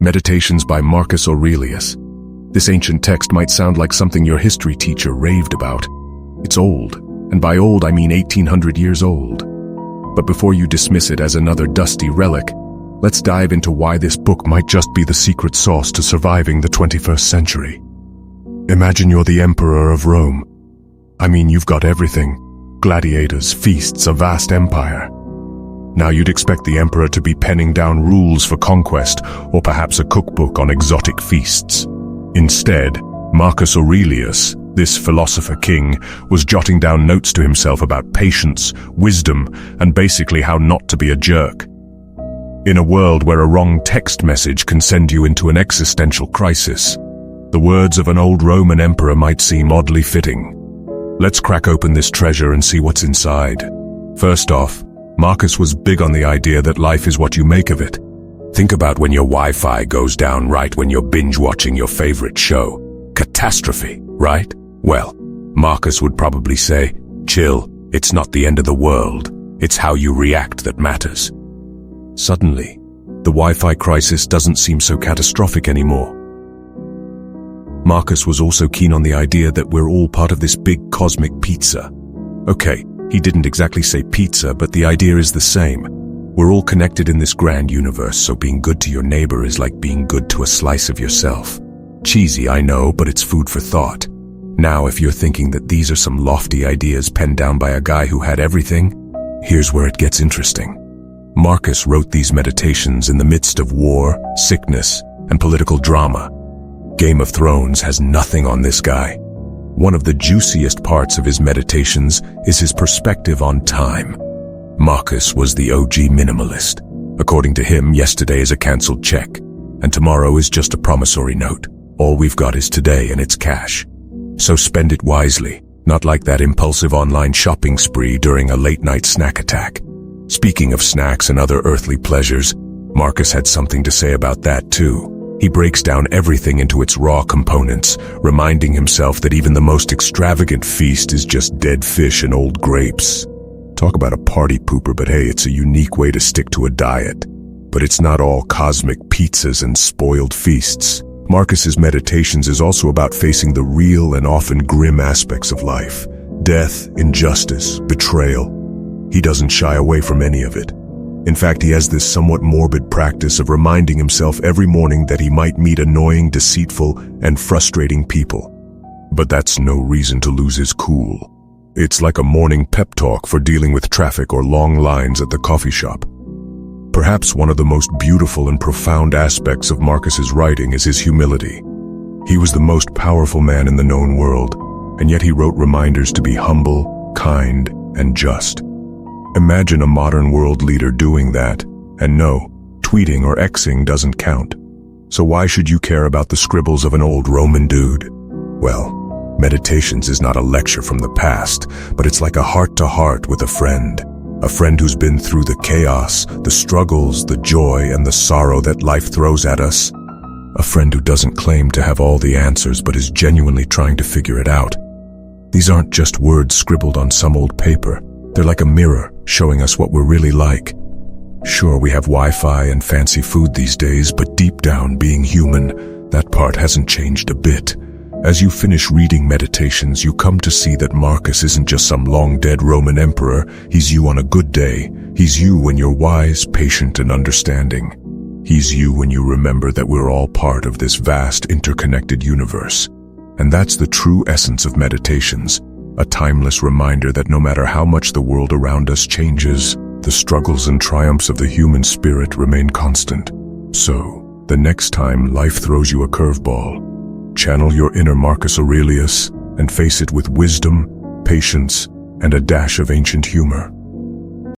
Meditations by Marcus Aurelius. This ancient text might sound like something your history teacher raved about. It's old, and by old I mean 1800 years old. But before you dismiss it as another dusty relic, let's dive into why this book might just be the secret sauce to surviving the 21st century. Imagine you're the emperor of Rome. I mean, you've got everything. Gladiators, feasts, a vast empire. Now you'd expect the emperor to be penning down rules for conquest, or perhaps a cookbook on exotic feasts. Instead, Marcus Aurelius, this philosopher king, was jotting down notes to himself about patience, wisdom, and basically how not to be a jerk. In a world where a wrong text message can send you into an existential crisis, the words of an old Roman emperor might seem oddly fitting. Let's crack open this treasure and see what's inside. First off, Marcus was big on the idea that life is what you make of it. Think about when your Wi-Fi goes down right when you're binge-watching your favorite show. Catastrophe, right? Well, Marcus would probably say, chill, it's not the end of the world. It's how you react that matters. Suddenly, the Wi-Fi crisis doesn't seem so catastrophic anymore. Marcus was also keen on the idea that we're all part of this big cosmic pizza. Okay, he didn't exactly say pizza, but the idea is the same. We're all connected in this grand universe, so being good to your neighbor is like being good to a slice of yourself. Cheesy, I know, but it's food for thought. Now, if you're thinking that these are some lofty ideas penned down by a guy who had everything, here's where it gets interesting. Marcus wrote these meditations in the midst of war, sickness, and political drama. Game of Thrones has nothing on this guy. One of the juiciest parts of his meditations is his perspective on time. Marcus was the OG minimalist. According to him, yesterday is a cancelled check, and tomorrow is just a promissory note. All we've got is today, and it's cash. So spend it wisely, not like that impulsive online shopping spree during a late-night snack attack. Speaking of snacks and other earthly pleasures, Marcus had something to say about that too. He breaks down everything into its raw components, reminding himself that even the most extravagant feast is just dead fish and old grapes. Talk about a party pooper, but hey, it's a unique way to stick to a diet. But it's not all cosmic pizzas and spoiled feasts. Marcus's meditations is also about facing the real and often grim aspects of life. Death, injustice, betrayal. He doesn't shy away from any of it. In fact, he has this somewhat morbid practice of reminding himself every morning that he might meet annoying, deceitful, and frustrating people. But that's no reason to lose his cool. It's like a morning pep talk for dealing with traffic or long lines at the coffee shop. Perhaps one of the most beautiful and profound aspects of Marcus's writing is his humility. He was the most powerful man in the known world, and yet he wrote reminders to be humble, kind, and just. Imagine a modern world leader doing that, and no, tweeting or Xing doesn't count. So why should you care about the scribbles of an old Roman dude? Well, Meditations is not a lecture from the past, but it's like a heart-to-heart with a friend who's been through the chaos, the struggles, the joy, and the sorrow that life throws at us. A friend who doesn't claim to have all the answers, but is genuinely trying to figure it out. These aren't just words scribbled on some old paper. They're like a mirror, showing us what we're really like. Sure, we have Wi-Fi and fancy food these days, but deep down, being human, that part hasn't changed a bit. As you finish reading Meditations, you come to see that Marcus isn't just some long-dead Roman emperor. He's you on a good day. He's you when you're wise, patient, and understanding. He's you when you remember that we're all part of this vast, interconnected universe. And that's the true essence of Meditations. A timeless reminder that no matter how much the world around us changes, the struggles and triumphs of the human spirit remain constant. So, the next time life throws you a curveball, channel your inner Marcus Aurelius and face it with wisdom, patience, and a dash of ancient humor.